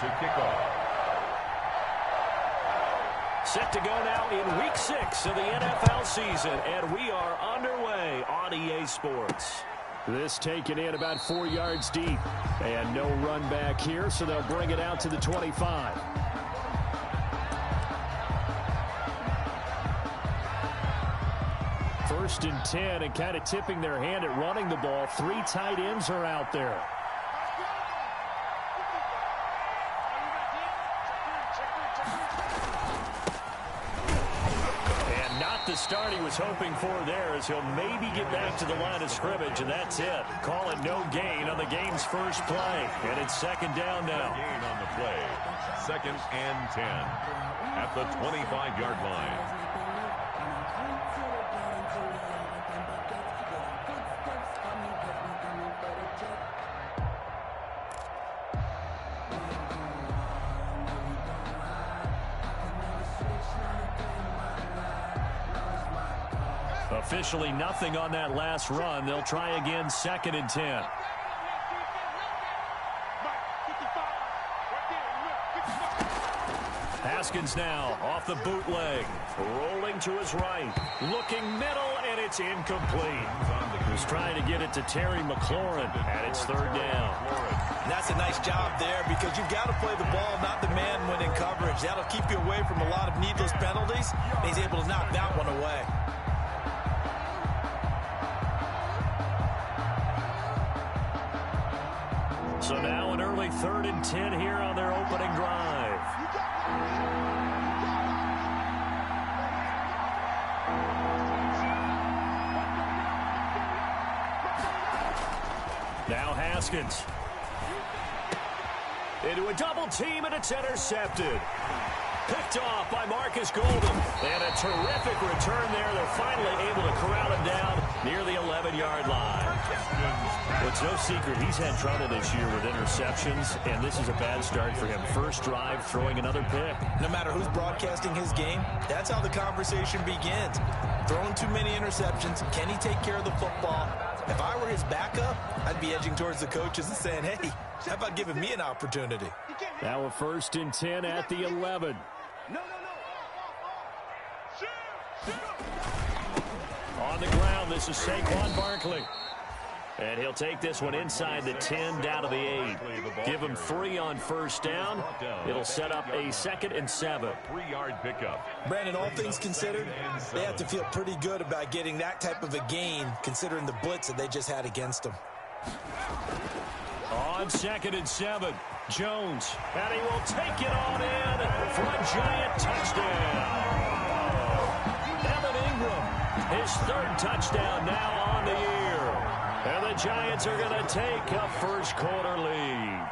to kick off. Set to go now in Week 6 of the NFL season, and we are underway on EA Sports. This taken in about 4 yards deep, and no run back here, so they'll bring it out to the 25. First and 10, and kind of tipping their hand at running the ball. 3 tight ends are out there. The start he was hoping for there, as he'll maybe get back to the line of scrimmage, and that's it. Call it no gain on the game's first play, and it's second down now. Gain on the play. 2nd and 10 at the 25-yard line. Officially nothing on that last run. They'll try again, 2nd and 10. Haskins now off the bootleg. Rolling to his right. Looking middle, and it's incomplete. He's trying to get it to Terry McLaurin, and it's 3rd down. And that's a nice job there, because you've got to play the ball, not the man when in coverage. That'll keep you away from a lot of needless penalties, and he's able to knock that one away. So now an early 3rd and 10 here on their opening drive. Now Haskins. Into a double team, and it's intercepted. Picked off by Marcus Golden. And a terrific return there. They're finally able to corral him down near the 11-yard line. It's no secret he's had trouble this year with interceptions, and this is a bad start for him. First drive, throwing another pick. No matter who's broadcasting his game, that's how the conversation begins. Throwing too many interceptions, can he take care of the football? If I were his backup, I'd be edging towards the coaches and saying, hey, how about giving me an opportunity? Now a 1st and 10 at the 11. On the ground, this is Saquon Barkley. And he'll take this one inside the 10 down to the 8. Give him 3 on first down. It'll set up a 2nd and 7. 3-yard pickup. Brandon, all things considered, they have to feel pretty good about getting that type of a gain, considering the blitz that they just had against them. On 2nd and 7, Jones. And he will take it on in for a giant touchdown. His 3rd touchdown now on the year. And the Giants are going to take a first quarter lead.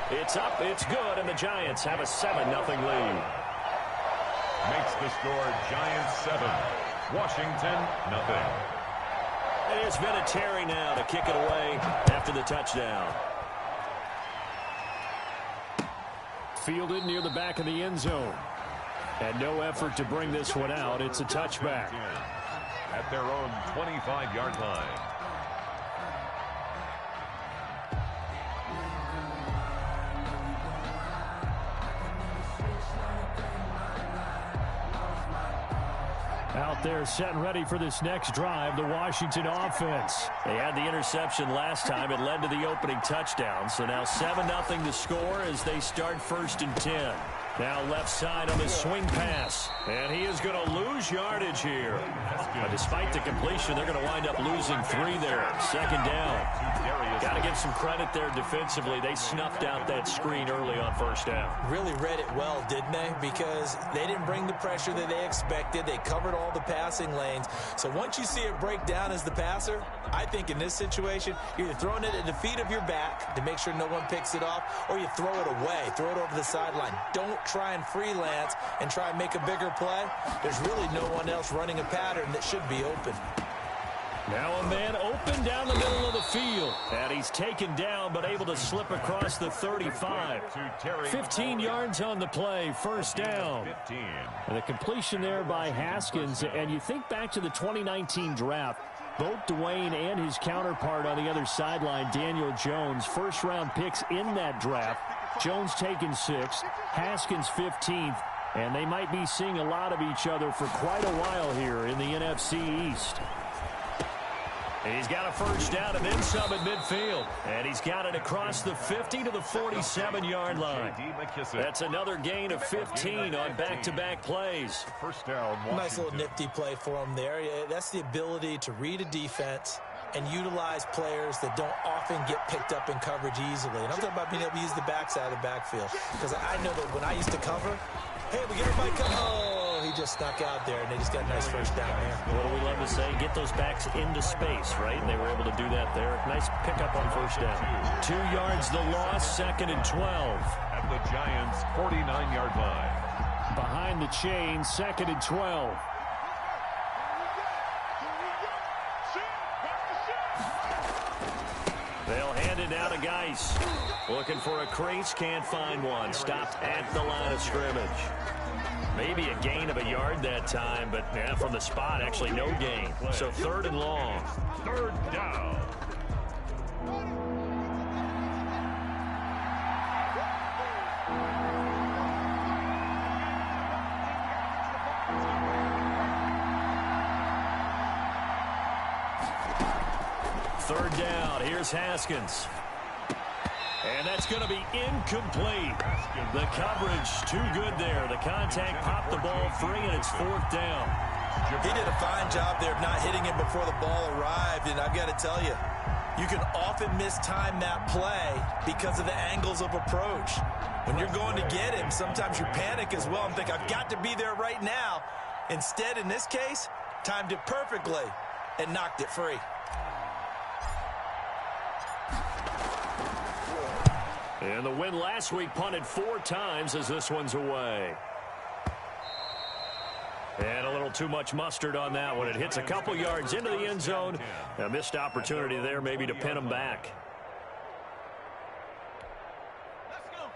It's up, it's good, and the Giants have a 7-0 lead. Makes the score Giants 7, Washington 0. And it's Vinatieri now to kick it away after the touchdown. Fielded near the back of the end zone. And no effort to bring this one out. It's a touchback. At their own 25-yard line. Out there set and ready for this next drive, the Washington offense. They had the interception last time. It led to the opening touchdown. So now 7-0 to score as they start 1st and 10. Now left side on the swing pass. And he is going to lose yardage here. Despite the completion, they're going to wind up losing 3 there. 2nd down. Got to give some credit there defensively. They snuffed out that screen early on 1st down. Really read it well, didn't they? Because they didn't bring the pressure that they expected. They covered all the passing lanes. So once you see it break down as the passer, I think in this situation, you're either throwing it at the feet of your back to make sure no one picks it off, or you throw it away, throw it over the sideline. Don't try and freelance and try and make a bigger play. There's really no one else running a pattern that should be open. Now a man open down the middle of the field. And he's taken down but able to slip across the 35. 15 yards on the play, first down. And the completion there by Haskins. And you think back to the 2019 draft, both Dwayne and his counterpart on the other sideline, Daniel Jones, first-round picks in that draft. Jones taken 6th, Haskins 15th, and they might be seeing a lot of each other for quite a while here in the NFC East. And he's got a first down and then some at midfield. And he's got it across the 50 to the 47-yard line. That's another gain of 15 on back-to-back plays. First down. Nice little nifty play for him there. That's the ability to read a defense and utilize players that don't often get picked up in coverage easily. And I'm talking about being able to use the backside of the backfield. Because I know that when I used to cover, hey, we get everybody cover. Oh, he just snuck out there, and they just got a nice first down there. What do we love to say? Get those backs into space, right? And they were able to do that there. Nice pickup on first down. 2 yards the loss, 2nd and 12. At the Giants' 49-yard line. Behind the chain, 2nd and 12. They'll hand it now to Geis. Looking for a crease, can't find one. Stopped at the line of scrimmage. Maybe a gain of a yard that time, but yeah, from the spot, actually no gain. So 3rd and long. 3rd down. Third down. Here's Haskins. And that's going to be incomplete. The coverage too good there. The contact popped the ball free, and it's 4th down. He did a fine job there of not hitting him before the ball arrived, and I've got to tell you, you can often mistime that play because of the angles of approach. When you're going to get him, sometimes you panic as well and think, I've got to be there right now. Instead, in this case, timed it perfectly and knocked it free. And the win last week punted 4 times as this one's away. And a little too much mustard on that one. It hits a couple yards into the end zone. A missed opportunity there maybe to pin them back.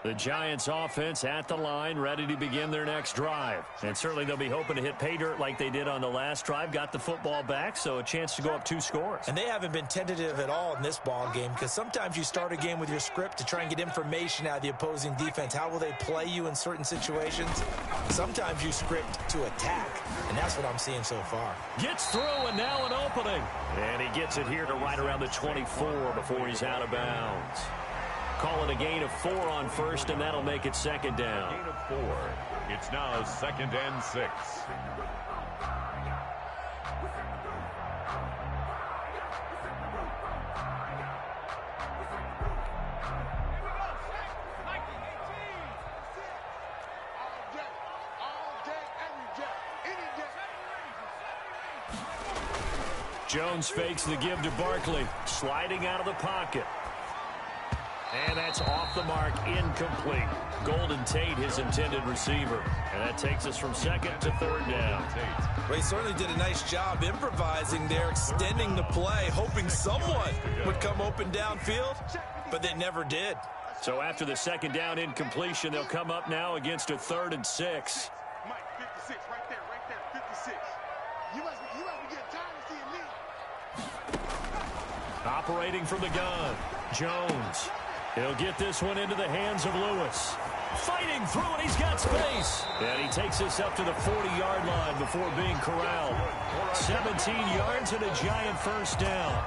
The Giants offense at the line, ready to begin their next drive. And certainly they'll be hoping to hit pay dirt like they did on the last drive. Got the football back, so a chance to go up 2 scores. And they haven't been tentative at all in this ball game, because sometimes you start a game with your script to try and get information out of the opposing defense. How will they play you in certain situations? Sometimes you script to attack, and that's what I'm seeing so far. Gets through, and now an opening. And he gets it here to right around the 24 before he's out of bounds. Call it a gain of 4 on first, and that'll make it 2nd down. Gain of 4. It's now 2nd and 6. Jones fakes the give to Barkley, sliding out of the pocket. And that's off the mark, incomplete. Golden Tate, his intended receiver. And that takes us from 2nd to 3rd down. Well, he certainly did a nice job improvising there, extending the play, hoping someone would come open downfield, but they never did. So after the 2nd down incompletion, they'll come up now against a 3rd and 6. Mike, 56, right there, 56. You must be getting tired of seeing me. Operating from the gun, Jones. He'll get this one into the hands of Lewis. Fighting through it, he's got space. And he takes us up to the 40-yard line before being corralled. 17 yards and a giant first down.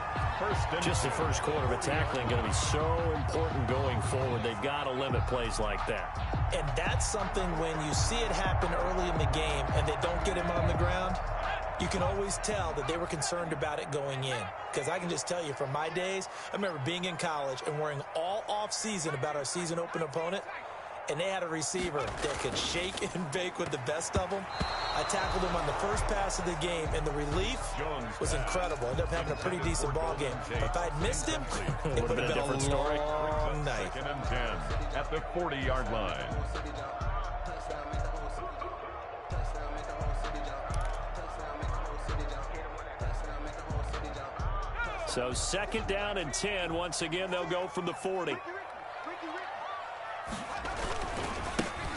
Just the first quarter of tackling going to be so important going forward. They've got to limit plays like that. And that's something when you see it happen early in the game and they don't get him on the ground, you can always tell that they were concerned about it going in. Because I can just tell you from my days, I remember being in college and worrying all off-season about our season open opponent, and they had a receiver that could shake and bake with the best of them. I tackled him on the first pass of the game, and the relief was incredible. I ended up having a pretty decent ball game. But if I'd missed him, it would have been a different story. Long night. 2nd and 10 at the 40-yard line. So 2nd down and 10. Once again, they'll go from the 40.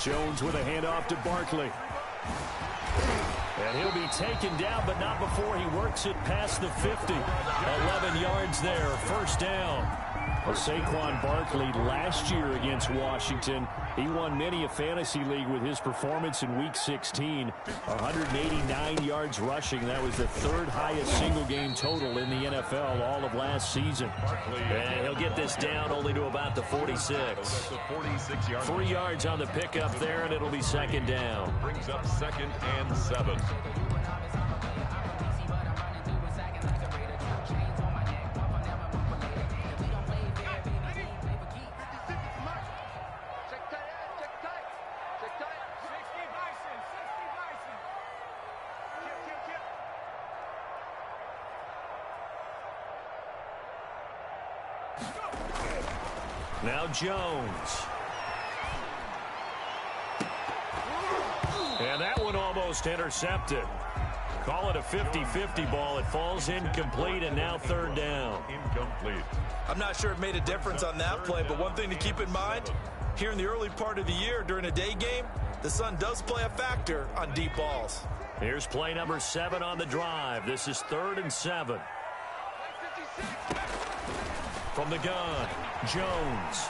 Jones with a handoff to Barkley. And he'll be taken down, but not before he works it past the 50. 11 yards there, 1st down. Well, Saquon Barkley last year against Washington, he won many a fantasy league with his performance in Week 16. 189 yards rushing. That was the 3rd highest single game total in the NFL all of last season. And he'll get this down only to about the 46. 3 yards on the pickup there, and it'll be 2nd down. Brings up 2nd and 7. Now Jones. And that one almost intercepted. Call it a 50-50 ball. It falls incomplete, and now 3rd down. Incomplete. I'm not sure it made a difference on that play, but one thing to keep in mind, here in the early part of the year during a day game, the sun does play a factor on deep balls. Here's play number 7 on the drive. This is 3rd and 7. From the gun, Jones.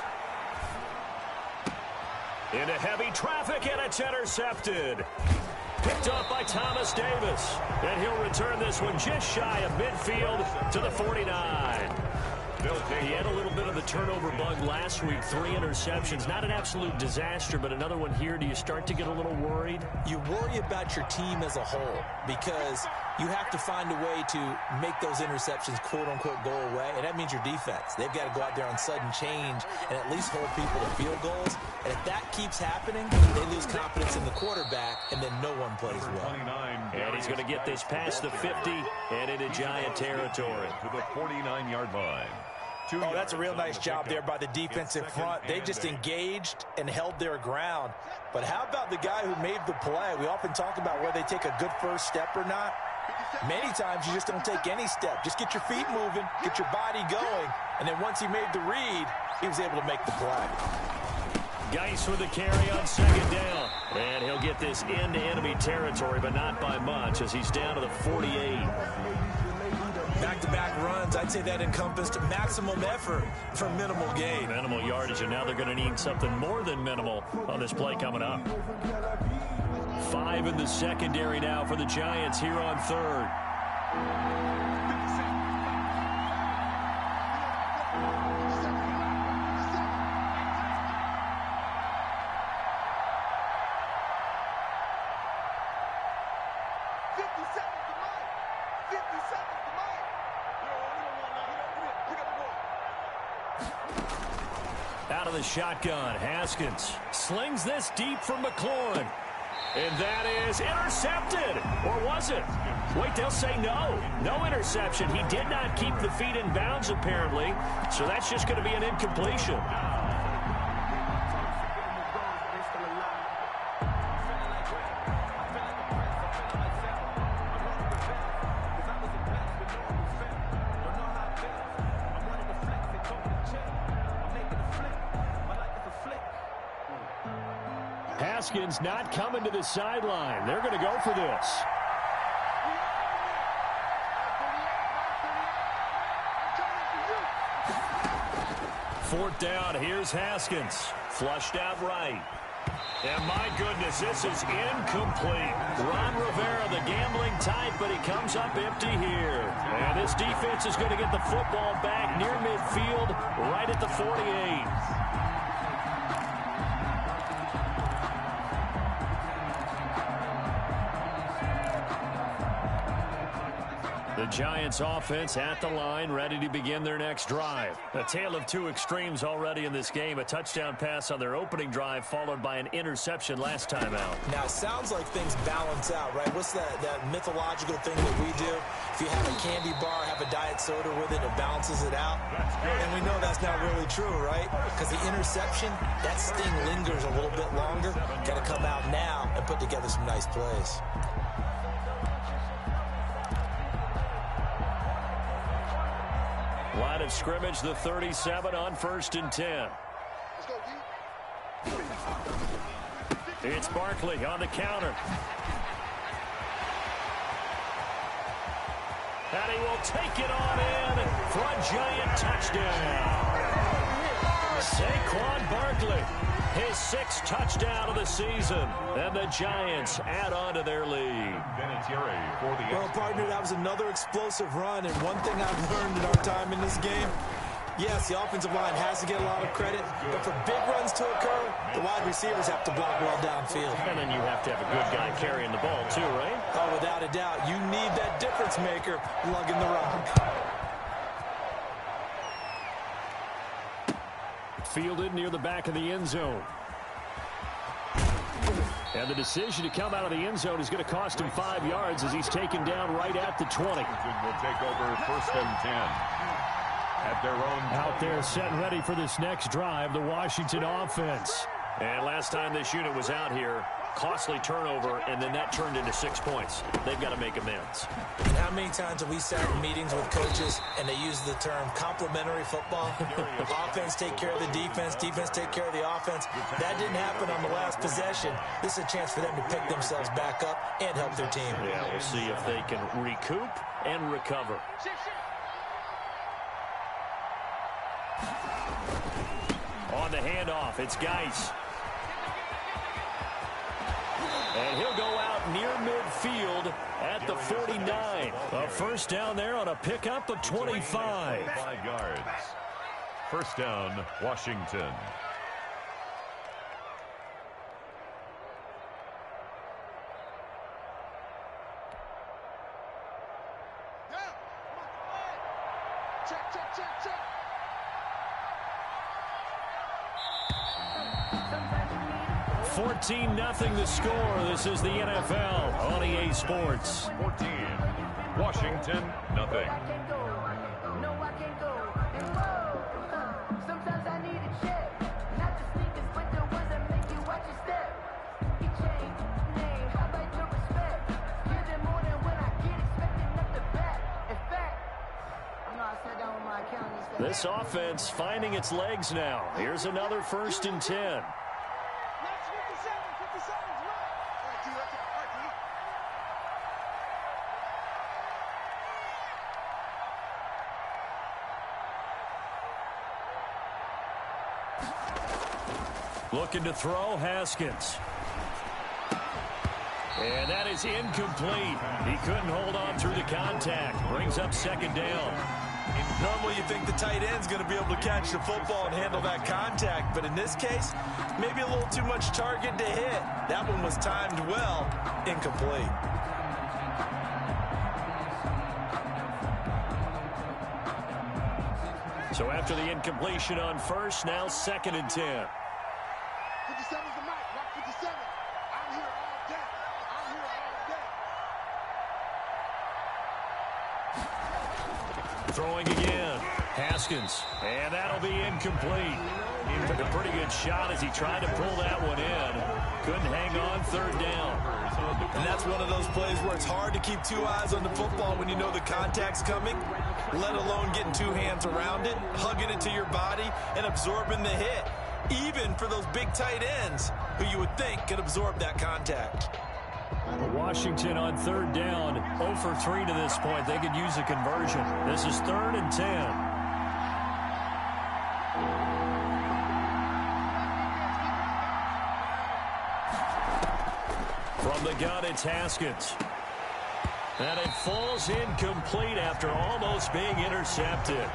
Into heavy traffic, and it's intercepted. Picked up by Thomas Davis. And he'll return this one just shy of midfield to the 49. He had a little bit of the turnover bug last week. 3 interceptions. Not an absolute disaster, but another one here. Do you start to get a little worried? You worry about your team as a whole because you have to find a way to make those interceptions, quote-unquote, go away, and that means your defense. They've got to go out there on sudden change and at least hold people to field goals. And if that keeps happening, they lose confidence in the quarterback, and then no one plays well. And he's going to get this past the 50 and into Giant territory. To the 49-yard line. Oh, that's a real nice job there by the defensive front. They just engaged and held their ground. But how about the guy who made the play? We often talk about whether they take a good first step or not. Many times you just don't take any step. Just get your feet moving, get your body going, and then once he made the read, he was able to make the play. Geis with the carry on 2nd down. And he'll get this into enemy territory, but not by much as he's down to the 48. Back-to-back runs, I'd say that encompassed maximum effort for minimal gain. Minimal yardage, and now they're going to need something more than minimal on this play coming up. 5 in the secondary now for the Giants here on 3rd. Out of the shotgun, Haskins slings this deep from McLaurin. And that is intercepted. Or was it? Wait, they'll say no. No interception. He did not keep the feet in bounds, apparently. So that's just going to be an incompletion. Haskins not coming to the sideline. They're going to go for this. Fourth down, here's Haskins. Flushed out right. And my goodness, this is incomplete. Ron Rivera, the gambling type, but he comes up empty here. And this defense is going to get the football back near midfield, right at the 48. The Giants offense at the line, ready to begin their next drive. A tale of two extremes already in this game. A touchdown pass on their opening drive, followed by an interception last time out. Now, it sounds like things balance out, right? What's that mythological thing that we do? If you have a candy bar, have a diet soda with it, it balances it out. And we know that's not really true, right? Because the interception, that sting lingers a little bit longer. Got to come out now and put together some nice plays. Line of scrimmage, the 37 on 1st and 10. Let's go, D. It's Barkley on the counter. And he will take it on in for a giant touchdown. Saquon Barkley, his 6th touchdown of the season. And the Giants add on to their lead. Well, partner, that was another explosive run. And one thing I've learned in our time in this game, yes, the offensive line has to get a lot of credit, but for big runs to occur, the wide receivers have to block well downfield. And then you have to have a good guy carrying the ball too, right? Oh, without a doubt. You need that difference maker lugging the rock. Fielded near the back of the end zone. And the decision to come out of the end zone is going to cost him 5 yards as he's taken down right at the 20. Will take over 1st and 10. At their own. Out there set and ready for this next drive, the Washington offense. And last time this unit was out here, costly turnover, and then that turned into 6 points. They've got to make amends. And how many times have we sat in meetings with coaches and they use the term complementary football? Offense take care of the defense, defense take care of the offense. That didn't happen on the last possession. This is a chance for them to pick themselves back up and help their team. Yeah, we'll see if they can recoup and recover. On the handoff, it's Geis. And he'll go out near midfield at the 49. A first down there on a pickup of 25. 5 yards. First down, Washington. Check, check, check, check. 14-0 the score. This is the NFL on EA Sports. 14. Washington, nothing. This offense finding its legs now. Here's another 1st and 10. Looking to throw, Haskins. And that is incomplete. He couldn't hold on through the contact. Brings up 2nd down. Normally you think the tight end's going to be able to catch the football and handle that contact, but in this case, maybe a little too much target to hit. That one was timed well, incomplete. So after the incompletion on 1st, now 2nd and 10. 57's the mic. Rock 57. I'm here all day. I'm here all day. Throwing again. Haskins. And that'll be incomplete. He took a pretty good shot as he tried to pull that one in. Couldn't hang on 3rd down. And that's one of those plays where it's hard to keep 2 eyes on the football when you know the contact's coming, let alone getting 2 hands around it, hugging it to your body, and absorbing the hit. Even for those big tight ends who you would think could absorb that contact. Washington on 3rd down, 0 for 3 to this point. They could use a conversion. This is 3rd and 10. From the gun, it's Haskins. And it falls incomplete after almost being intercepted.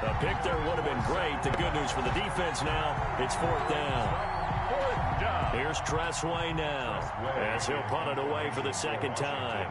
A pick there would have been great. The good news for the defense now, it's 4th down. Here's Tressway now as he'll punt it away for the 2nd time.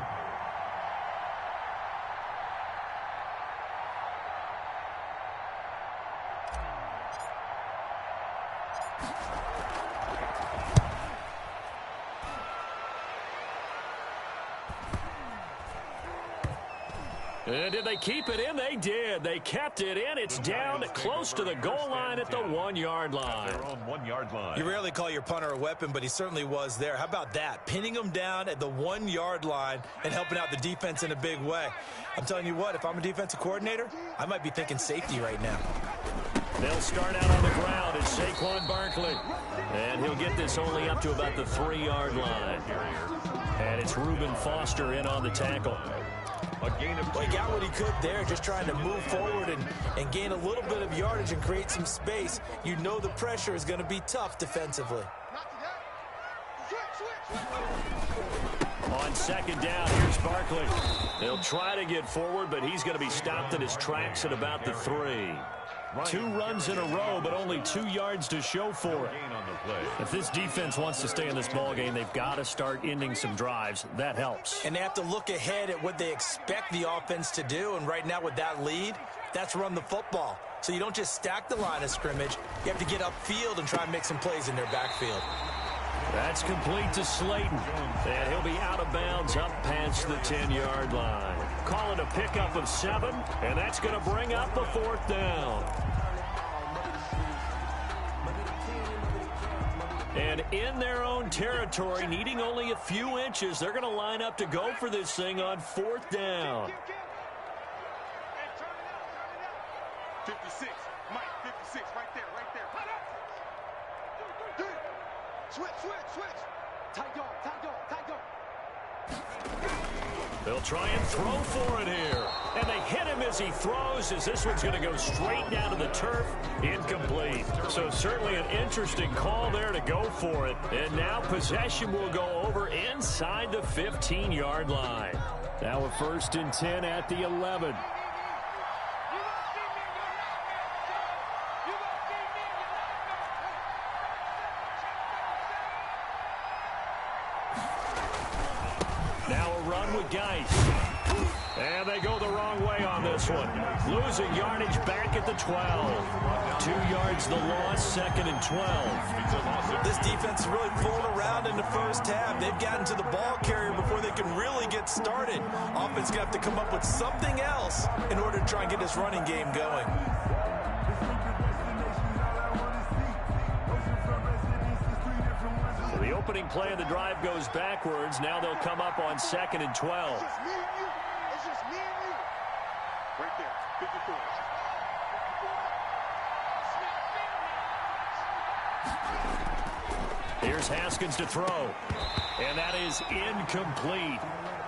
And did they keep it in? They did. They kept it in. It's down close to the goal line at the 1-yard line. Their own 1-yard line. You rarely call your punter a weapon, but he certainly was there. How about that? Pinning him down at the 1-yard line and helping out the defense in a big way. I'm telling you what, if I'm a defensive coordinator, I might be thinking safety right now. They'll start out on the ground as Saquon Barkley. And he'll get this only up to about the 3-yard line. And it's Reuben Foster in on the tackle. A gain of Well, he got what he could there, just trying to move forward and gain a little bit of yardage and create some space. You know the pressure is going to be tough defensively. On second down, here's Barkley. They'll try to get forward, but he's going to be stopped in his tracks at about the 3. 2 runs in a row, but only 2 yards to show for it. If this defense wants to stay in this ballgame, they've got to start ending some drives. That helps. And they have to look ahead at what they expect the offense to do. And right now with that lead, that's run the football. So you don't just stack the line of scrimmage. You have to get upfield and try and make some plays in their backfield. That's complete to Slayton. And he'll be out of bounds up past the 10-yard line. Call it a pickup of 7, and that's going to bring up the 4th down. And in their own territory, needing only a few inches, they're going to line up to go for this thing on 4th down. 56, Mike, 56, right there. Switch. Tight guard. They'll try and throw for it here. And they hit him as he throws, as this one's going to go straight down to the turf. Incomplete. So certainly an interesting call there to go for it. And now possession will go over inside the 15-yard line. Now a 1st and 10 at the 11. Now a run with Geis. And they go the wrong way on this one. Losing yardage back at the 12. 2 yards the loss, 2nd and 12. This defense is really pulling around in the first half. They've gotten to the ball carrier before they can really get started. Offense going to have to come up with something else in order to try and get this running game going. The opening play of the drive goes backwards. Now they'll come up on 2nd and 12. It's just me and you. Right there, 54. Here's Haskins to throw. And that is incomplete.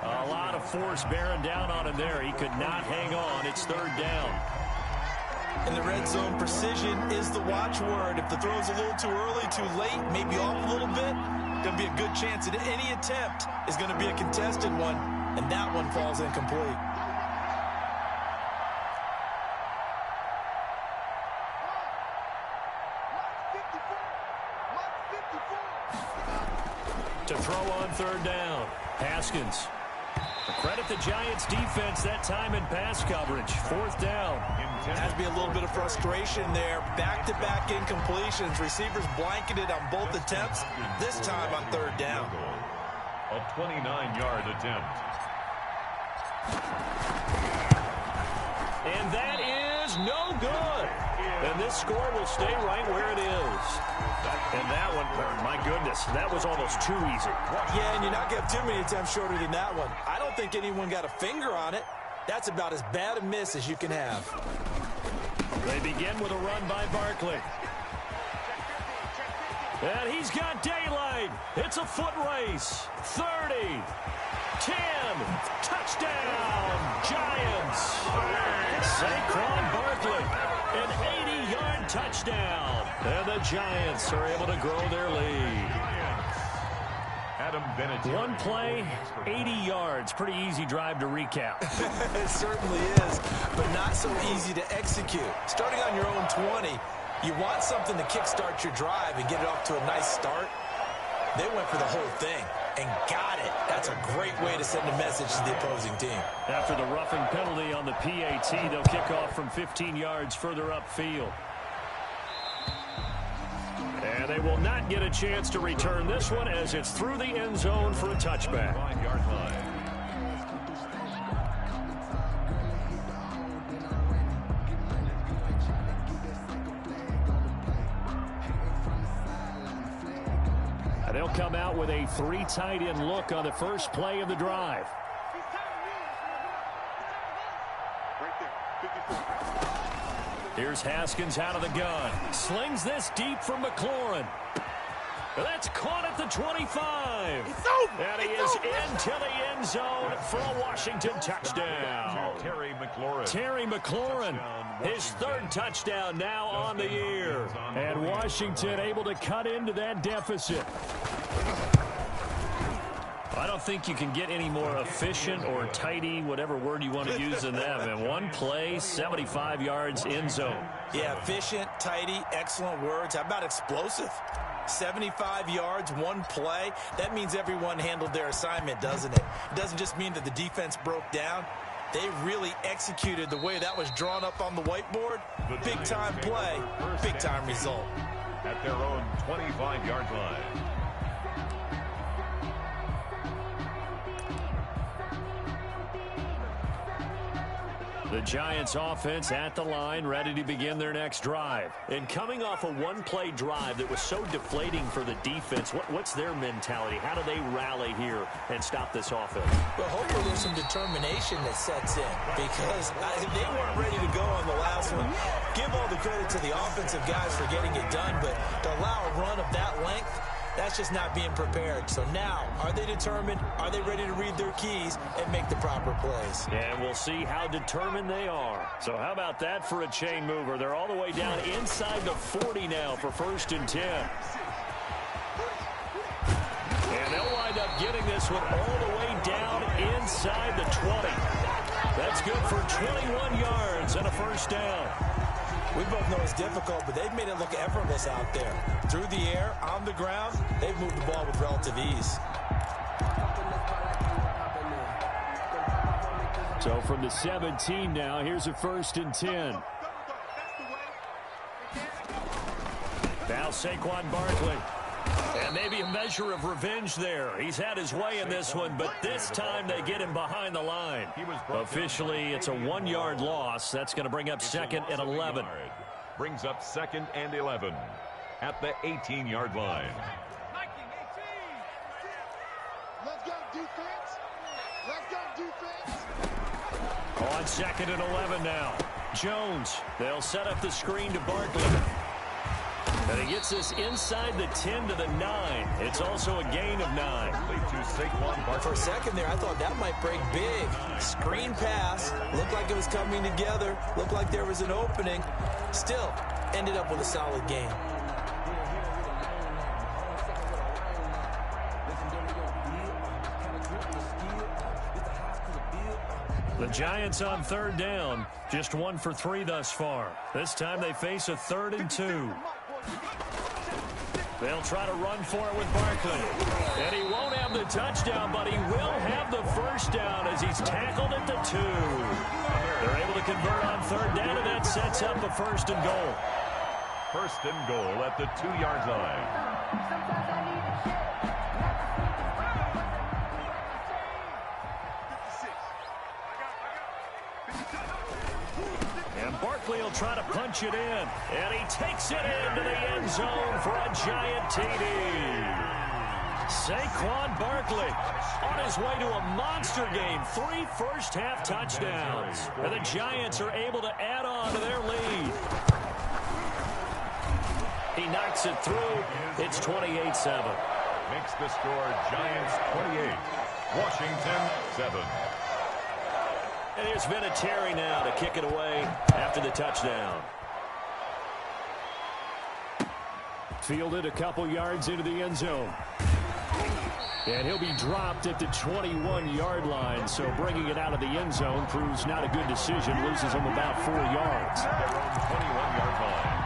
A lot of force bearing down on him there. He could not hang on. It's 3rd down. In the red zone, precision is the watchword. If the throw's a little too early, too late, maybe off a little bit, going to be a good chance that any attempt is going to be a contested one, and that one falls incomplete. To throw on 3rd down. Haskins. Credit the Giants defense that time in pass coverage. 4th down. Has to be a little bit of frustration there. Back-to-back incompletions. Receivers blanketed on both attempts. This time on 3rd down. A 29-yard attempt. And that is no good. And this score will stay right where it is. And that one, my goodness, that was almost too easy. Yeah, and you're not going to have too many attempts shorter than that one. I don't think anyone got a finger on it. That's about as bad a miss as you can have. They begin with a run by Barkley. And he's got daylight. It's a foot race. 30, 10, touchdown, Giants. Saquon Barkley, an 80-yard touchdown. And the Giants are able to grow their lead. Adam Bennett. One play, 80 yards. Pretty easy drive to recap. It certainly is, but not so easy to execute. Starting on your own 20, you want something to kickstart your drive and get it off to a nice start. They went for the whole thing and got it. That's a great way to send a message to the opposing team. After the roughing penalty on the PAT, they'll kick off from 15 yards further upfield. And they will not get a chance to return this one as it's through the end zone for a touchback. 5-yard line. They'll come out with a 3 tight end look on the first play of the drive. Right there, 54. Here's Haskins out of the gun. Slings this deep from McLaurin. That's caught at the 25. It's over. And he is into the end zone for a Washington touchdown. Terry McLaurin, his 3rd touchdown now on the year. And Washington able to cut into that deficit. I don't think you can get any more efficient or tidy, whatever word you want to use in them. And one play, 75 yards end zone. Yeah, efficient, tidy, excellent words. How about explosive? 75 yards, one play. That means everyone handled their assignment, doesn't it? It doesn't just mean that the defense broke down. They really executed the way that was drawn up on the whiteboard. Big-time play, big-time result. At their own 25-yard line. The Giants offense at the line, ready to begin their next drive. And coming off a one-play drive that was so deflating for the defense, what's their mentality? How do they rally here and stop this offense? Well, hopefully there's some determination that sets in because they weren't ready to go on the last one. Give all the credit to the offensive guys for getting it done, but to allow a run of that length, that's just not being prepared. So now, are they determined? Are they ready to read their keys and make the proper plays? And we'll see how determined they are. So how about that for a chain mover? They're all the way down inside the 40 now for 1st and 10. And they'll wind up getting this one all the way down inside the 20. That's good for 21 yards and a 1st down. We both know it's difficult, but they've made it look effortless out there. Through the air, on the ground, they've moved the ball with relative ease. So from the 17 now, here's a 1st and 10. Now Saquon Barkley. And maybe a measure of revenge there. He's had his way in this one, but this time they get him behind the line. Officially, it's a 1-yard loss. That's going to bring up 2nd and 11. Brings up 2nd and 11 at the 18-yard line. Let's go, defense. Let's go, defense. On 2nd and 11 now. Jones. They'll set up the screen to Barkley. And he gets this inside the 10 to the 9. It's also a gain of 9. For a second there, I thought that might break big. Screen pass. Looked like it was coming together. Looked like there was an opening. Still, ended up with a solid gain. The Giants on 3rd down. Just 1 for 3 thus far. This time they face a 3rd and 2. They'll try to run for it with Barkley. And he won't have the touchdown, but he will have the 1st down as he's tackled at the 2. They're able to convert on 3rd down, and that sets up a 1st and goal. 1st and goal at the 2-yard line. Barkley will try to punch it in, and he takes it into the end zone for a Giant TD. Saquon Barkley on his way to a monster game. 3 first-half touchdowns, and the Giants are able to add on to their lead. He knocks it through. It's 28-7. Makes the score Giants 28, Washington 7. And there's been a Terry now to kick it away after the touchdown. Fielded a couple yards into the end zone. And he'll be dropped at the 21-yard line, so bringing it out of the end zone proves not a good decision. Loses him about 4 yards. Their own 21-yard line.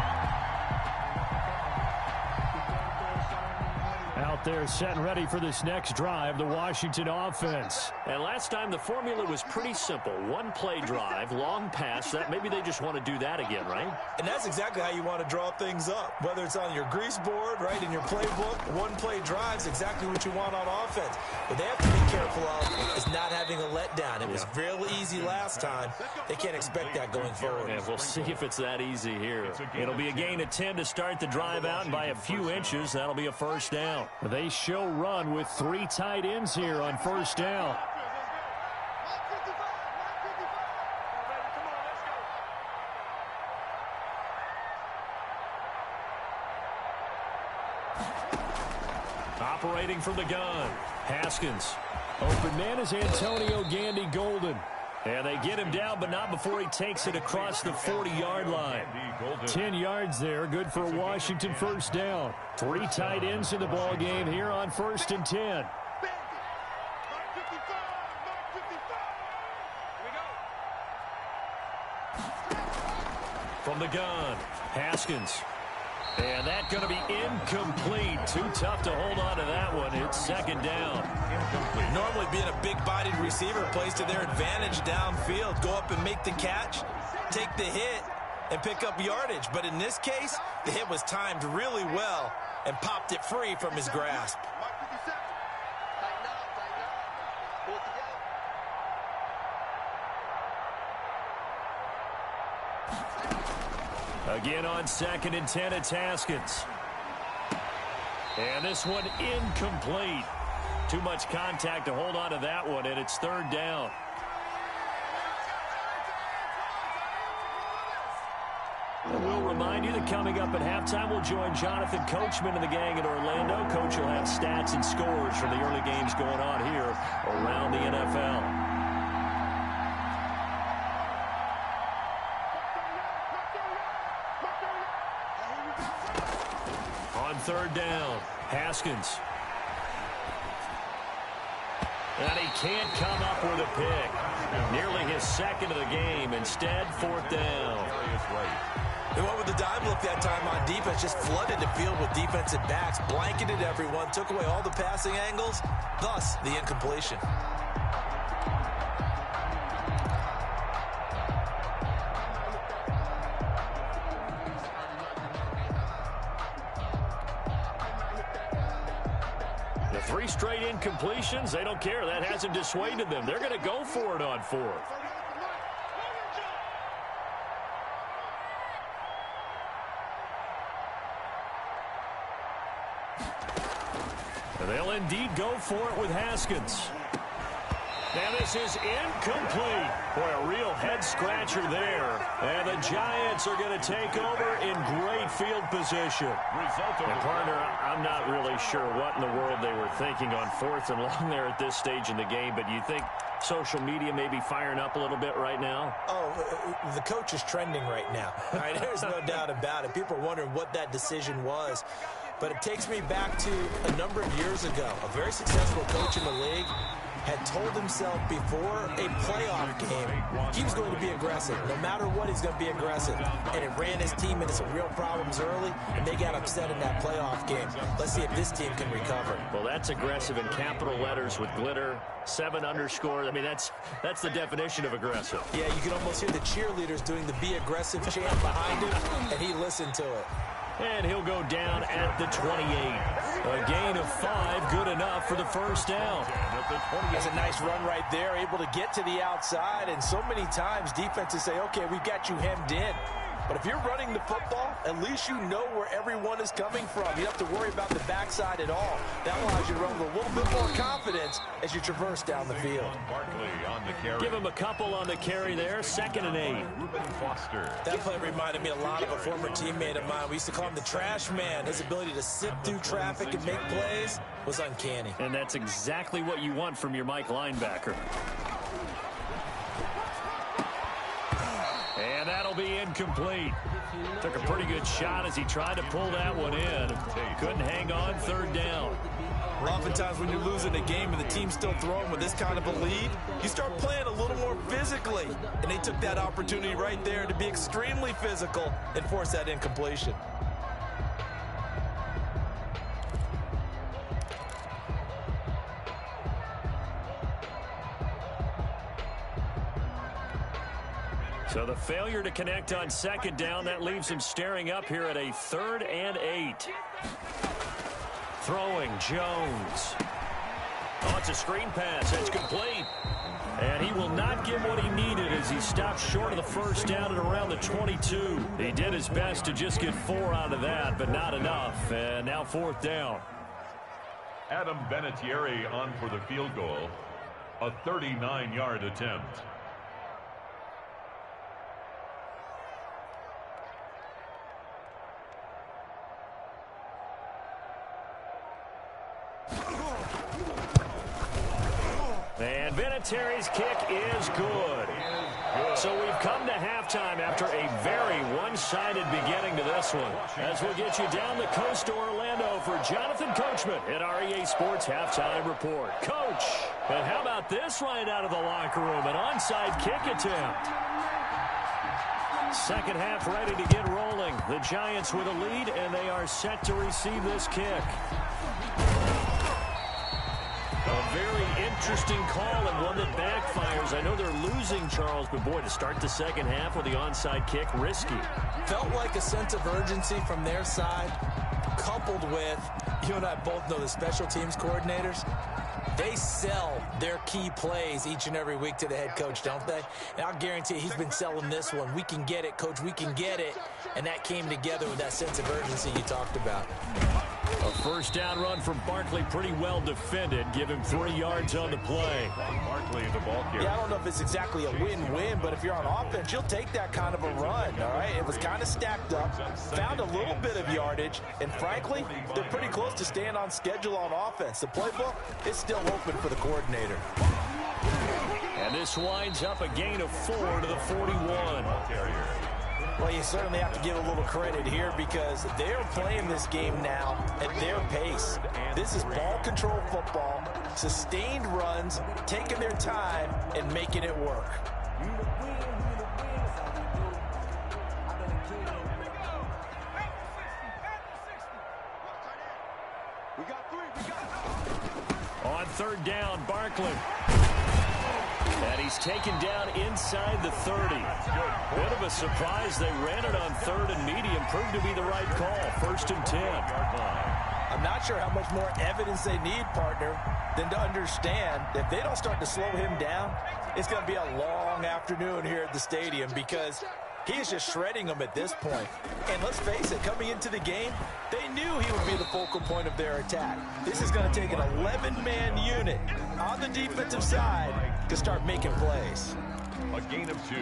Out there set and ready for this next drive, the Washington offense. And last time the formula was pretty simple. 1-play drive, long pass. That maybe they just want to do that again, right? And that's exactly how you want to draw things up. Whether it's on your grease board, right, in your playbook, 1-play drive's exactly what you want on offense. What they have to be careful of is not having a letdown. It was real easy last time. They can't expect that going forward. And we'll see if it's that easy here. It'll be a gain of 10 to start the drive out, and by a few inches, that'll be a 1st down. They show run with 3 tight ends here on first down. Operating from the gun, Haskins. Open man is Antonio Gandy Golden. And they get him down, but not before he takes it across the 40-yard line. 10 yards there, good for a Washington first down. 3 tight ends in the ball game here on 1st and 10. From the gun, Haskins. And that's going to be incomplete. Too tough to hold on to that one. It's 2nd down. Incomplete. Normally being a big-bodied receiver plays to their advantage downfield. Go up and make the catch, take the hit, and pick up yardage. But in this case, the hit was timed really well and popped it free from his grasp. Again on 2nd and 10, it's Haskins. And this one incomplete. Too much contact to hold on to that one, and it's 3rd down. We'll remind you that coming up at halftime, we'll join Jonathan Coachman and the gang in Orlando. Coach will have stats and scores from the early games going on here around the NFL. On 3rd down, Haskins. And he can't come up with a pick. Nearly his 2nd of the game. Instead, 4th down. They went with the dime look that time on defense. Just flooded the field with defensive backs. Blanketed everyone. Took away all the passing angles. Thus, the incompletion. The 3 straight incompletions, they don't care. That hasn't dissuaded them. They're going to go for it on 4th. And they'll indeed go for it with Haskins. Now this is incomplete. Boy, a real head-scratcher there. And the Giants are going to take over in great field position. And partner, I'm not really sure what in the world they were thinking on 4th and long there at this stage in the game, but you think social media may be firing up a little bit right now? Oh, the coach is trending right now. All right, there's no doubt about it. People are wondering what that decision was. But it takes me back to a number of years ago. A very successful coach in the league had told himself before a playoff game he was going to be aggressive. No matter what, he's going to be aggressive. And it ran his team into some real problems early, and they got upset in that playoff game. Let's see if this team can recover. Well, that's aggressive in capital letters with glitter, 7 underscore. I mean, that's the definition of aggressive. Yeah, you can almost hear the cheerleaders doing the be aggressive chant behind him, and he listened to it. And he'll go down at the 28. A gain of 5, good enough for the first down. That's a nice run right there, able to get to the outside. And so many times defenses say, okay, we've got you hemmed in. But if you're running the football, at least you know where everyone is coming from. You don't have to worry about the backside at all. That allows you to run with a little bit more confidence as you traverse down the field. Give him a couple on the carry there. 2nd and 8. That play reminded me a lot of a former teammate of mine. We used to call him the trash man. His ability to sift through traffic and make plays was uncanny. And that's exactly what you want from your Mike linebacker. And that'll be incomplete. Took a pretty good shot as he tried to pull that one in. Couldn't hang on, 3rd down. Oftentimes when you're losing a game and the team's still throwing with this kind of a lead, you start playing a little more physically. And they took that opportunity right there to be extremely physical and force that incompletion. So the failure to connect on 2nd down, that leaves him staring up here at a 3rd and 8. Throwing, Jones. Oh, it's a screen pass. It's complete. And he will not get what he needed as he stopped short of the first down at around the 22. He did his best to just get 4 out of that, but not enough. And now 4th down. Adam Vinatieri on for the field goal. A 39-yard attempt. And Vinatieri's kick is good. So we've come to halftime after a very one-sided beginning to this one. As we'll get you down the coast to Orlando for Jonathan Coachman at our EA Sports Halftime Report. Coach, and how about this right out of the locker room? An onside kick attempt. Second half ready to get rolling. The Giants with a lead, and they are set to receive this kick. A very interesting call and one that backfires. I know they're losing, Charles, but boy, to start the second half with the onside kick, risky. Felt like a sense of urgency from their side, coupled with, you and I both know the special teams coordinators, they sell their key plays each and every week to the head coach, don't they? And I'll guarantee he's been selling this one. We can get it, coach, we can get it. And that came together with that sense of urgency you talked about. A first down run from Barkley, pretty well defended. Give him 3 yards on the play. Barkley in the ball carrier. Yeah, I don't know if it's exactly a win-win, but if you're on offense, you'll take that kind of a run, all right? It was kind of stacked up, found a little bit of yardage, and frankly, they're pretty close to staying on schedule on offense. The playbook is still open for the coordinator. And this winds up a gain of 4 to the 41. Well, you certainly have to give a little credit here because they're playing this game now at their pace. This is ball control football, sustained runs, taking their time, and making it work. On third down, Barkley. And he's taken down inside the 30. Bit of a surprise. They ran it on third and medium. Proved to be the right call. First and 10. I'm not sure how much more evidence they need, partner, than to understand that if they don't start to slow him down, it's going to be a long afternoon here at the stadium because he is just shredding them at this point. And let's face it, coming into the game, they knew he would be the focal point of their attack. This is going to take an 11-man unit on the defensive side to start making plays. A gain of 2.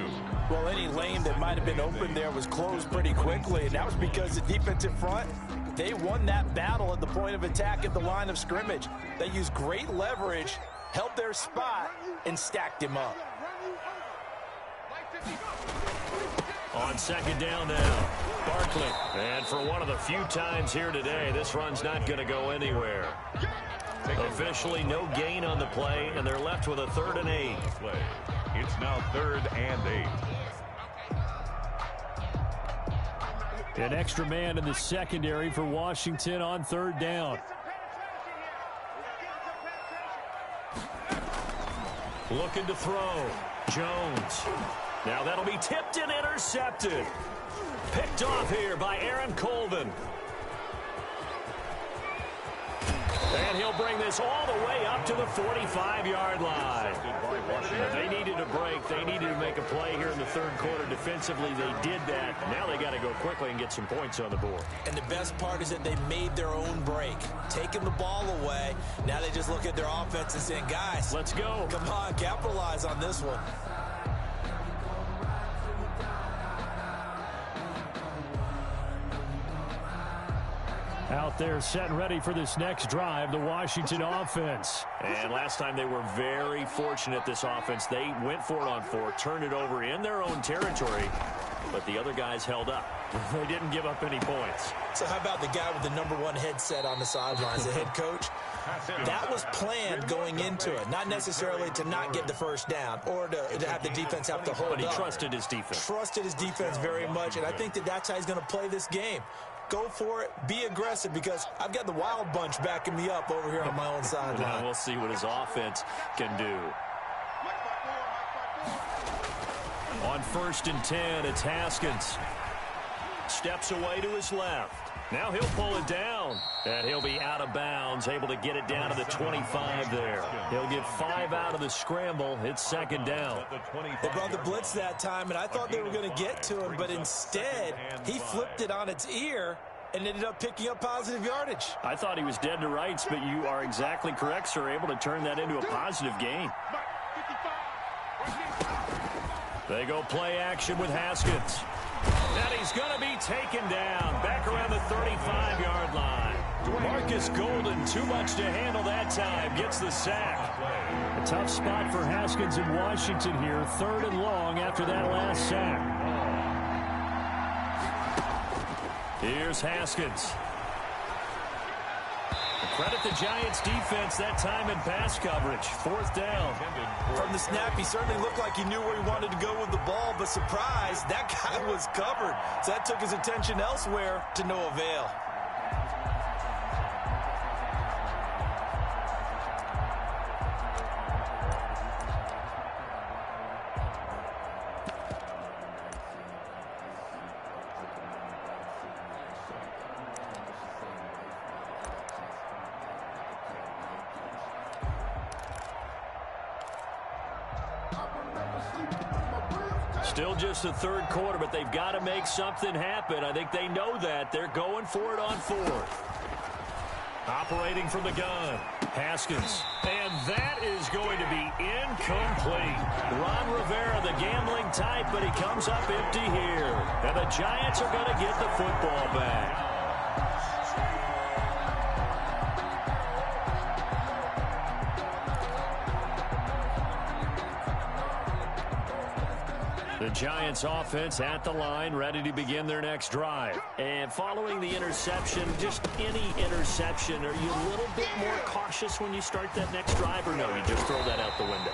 Well, any lane that might have been open there was closed pretty quickly, and that was because the defensive front, they won that battle at the point of attack at the line of scrimmage. They used great leverage, held their spot, and stacked him up. On second down now, Barkley. And for one of the few times here today, this run's not going to go anywhere. Officially no gain on the play, and they're left with a 3rd and 8. It's now 3rd and 8. An extra man in the secondary for Washington on third down. Looking to throw. Jones. Now that'll be tipped and intercepted. Picked off here by Aaron Colvin. And he'll bring this all the way up to the 45-yard line. They needed a break. They needed to make a play here in the third quarter. Defensively, they did that. Now they got to go quickly and get some points on the board. And the best part is that they made their own break, taking the ball away. Now they just look at their offense and saying, guys, let's go. Come on, capitalize on this one. Out there set and ready for this next drive, the Washington offense. And last time they were very fortunate, this offense. They went for it on 4, turned it over in their own territory, but the other guys held up. They didn't give up any points. So how about the guy with the #1 headset on the sidelines, the head coach? That was planned going into it, not necessarily to not get the first down or to have the defense have to hold up. But he trusted his defense. Trusted his defense very much, and I think that that's how he's going to play this game. Go for it. Be aggressive because I've got the wild bunch backing me up over here on my own sideline. We'll see what his offense can do. On 1st and 10, it's Haskins. Steps away to his left. Now he'll pull it down, and he'll be out of bounds, able to get it down to the 25 there. He'll get 5 out of the scramble. It's 2nd down. They brought the blitz that time, and I thought they were going to get to him, but instead he flipped it on its ear and ended up picking up positive yardage. I thought he was dead to rights, but you are exactly correct, sir. Able to turn that into a positive gain. They go play action with Haskins. And he's going to be taken down back around the 35-yard line. Marcus Golden, too much to handle that time, gets the sack. A tough spot for Haskins in Washington here. 3rd and long after that last sack. Here's Haskins. Credit the Giants defense that time in pass coverage. 4th down. From the snap, he certainly looked like he knew where he wanted to go with the ball, but surprise, that guy was covered. So that took his attention elsewhere to no avail. Still just the 3rd quarter, but they've got to make something happen. I think they know that. They're going for it on 4th. Operating from the gun, Haskins. And that is going to be incomplete. Ron Rivera, the gambling type, but he comes up empty here. And the Giants are going to get the football back. The Giants offense at the line, ready to begin their next drive. And following the interception, just any interception, are you a little bit more cautious when you start that next drive, or no, you just throw that out the window?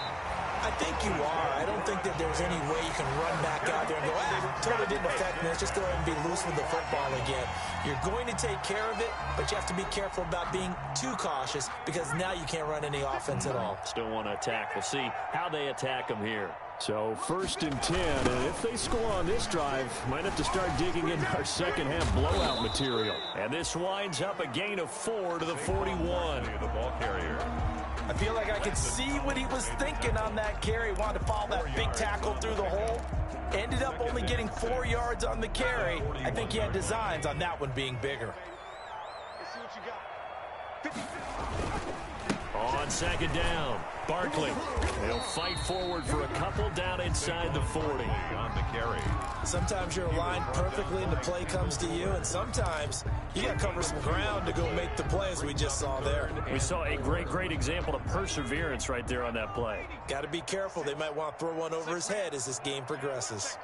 I think you are. I don't think that there's any way you can run back out there and go, totally didn't affect me. Let's just go ahead and be loose with the football again. You're going to take care of it, but you have to be careful about being too cautious because now you can't run any offense at all. Still want to attack. We'll see how they attack them here. So 1st and 10, and if they score on this drive, might have to start digging into our second-half blowout material. And this winds up a gain of 4 to the 41. The ball carrier. I feel like I could see what he was thinking on that carry. Wanted to follow that big tackle through the hole. Ended up only getting 4 yards on the carry. I think he had designs on that one being bigger. Let's see what you got. On 2nd down, Barkley. He'll fight forward for a couple down inside the 40. On the carry. Sometimes you're aligned perfectly and the play comes to you, and sometimes you got to cover some ground to go make the play, as we just saw there. We saw a great example of perseverance right there on that play. Got to be careful. They might want to throw one over his head as this game progresses.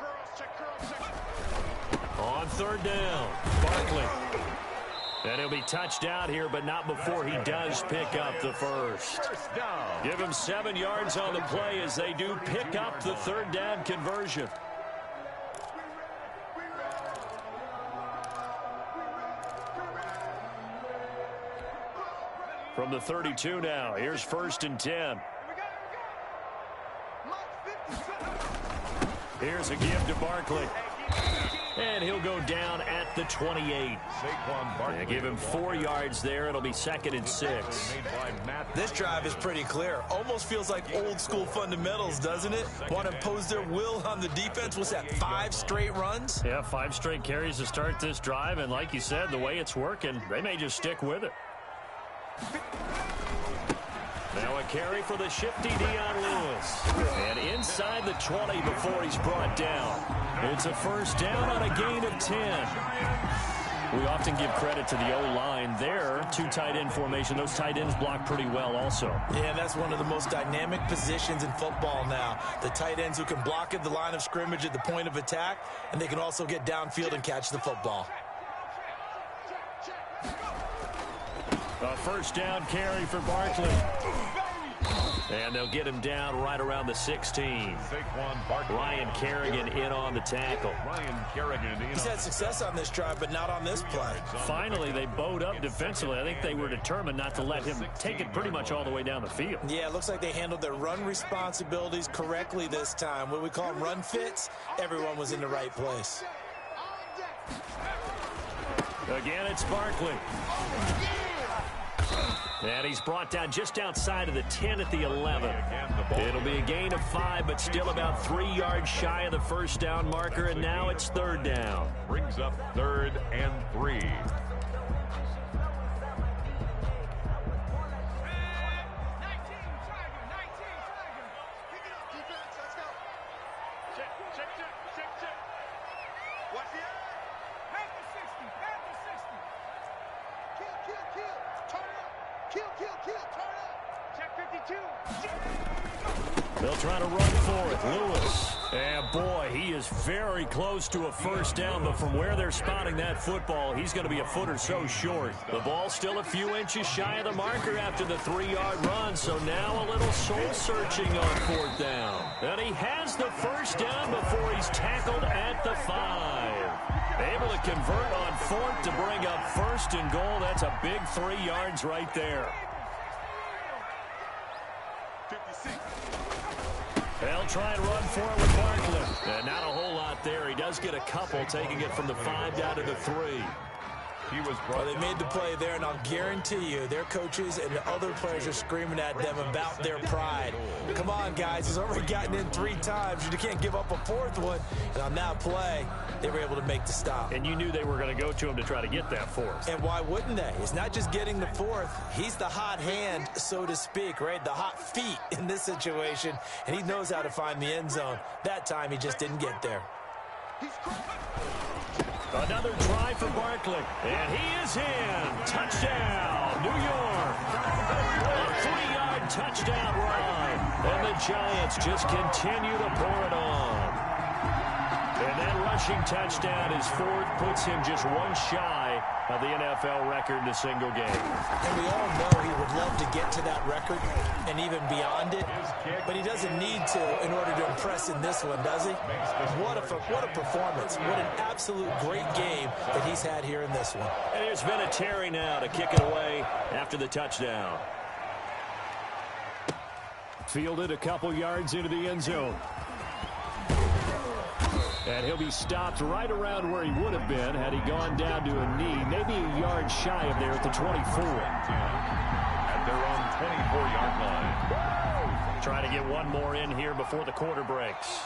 On 3rd down, Barkley. And he'll be touched out here, but not before he does pick up the 1st. Give him 7 yards on the play as they do pick up the 3rd down conversion. From the 32 now, here's 1st and 10. Here's a give to Barkley. And he'll go down at the 28. They give him 4 yards there. It'll be 2nd and 6. This drive is pretty clear. Almost feels like old school fundamentals, doesn't it? Want to impose their will on the defense. What's that, 5 straight runs? Yeah, 5 straight carries to start this drive. And like you said, the way it's working, they may just stick with it. Now a carry for the shifty Dion Lewis. And inside the 20 before he's brought down. It's a 1st down on a gain of 10. We often give credit to the O-line there. 2 tight end formation. Those tight ends block pretty well also. Yeah, that's one of the most dynamic positions in football now. The tight ends who can block at the line of scrimmage at the point of attack, and they can also get downfield and catch the football. A 1st down carry for Barkley. And they'll get him down right around the 16. Ryan Kerrigan in on the tackle. He's had success on this drive, but not on this play. Finally, they bowed up defensively. I think they were determined not to let him take it pretty much all the way down the field. Yeah, it looks like they handled their run responsibilities correctly this time. What we call them run fits, everyone was in the right place. Again, it's Barkley. And he's brought down just outside of the 10 at the 11. It'll be a gain of 5, but still about 3 yards shy of the first down marker, and now it's 3rd down. Brings up 3rd and 3. They'll try to run for it. Lewis. And boy, he is very close to a first down, but from where they're spotting that football, he's going to be a foot or so short. The ball's still a few inches shy of the marker after the 3-yard run, so now a little soul-searching on 4th down. And he has the first down before he's tackled at the 5. Able to convert on 4th to bring up 1st and goal. That's a big 3 yards right there. 56. They'll try and run for it with Barkley. And not a whole lot there. He does get a couple, taking it from the 5 down to the 3. He was Well, they made the play there, and I'll guarantee you their coaches and the other players are screaming at them about their pride. Come on, guys. He's already gotten in 3 times. You can't give up a 4th one. And on that play, they were able to make the stop. And you knew they were going to go to him to try to get that 4th. And why wouldn't they? It's not just getting the 4th. He's the hot hand, so to speak, right? The hot feet in this situation. And he knows how to find the end zone. That time, he just didn't get there. Another try for Barkley. And he is in. Touchdown, New York. A 3-yard touchdown run. And the Giants just continue to pour it on. And that rushing touchdown is 4th, puts him just 1 shy of the NFL record in a single game. And we all know he would love to get to that record and even beyond it, but he doesn't need to in order to impress in this one, does he? What a performance. What an absolute great game that he's had here in this one. And there's been a Terry now to kick it away after the touchdown. Fielded a couple yards into the end zone. And he'll be stopped right around where he would have been had he gone down to a knee, maybe a yard shy of there at the 24. At their own 24-yard line. Trying to get one more in here before the quarter breaks.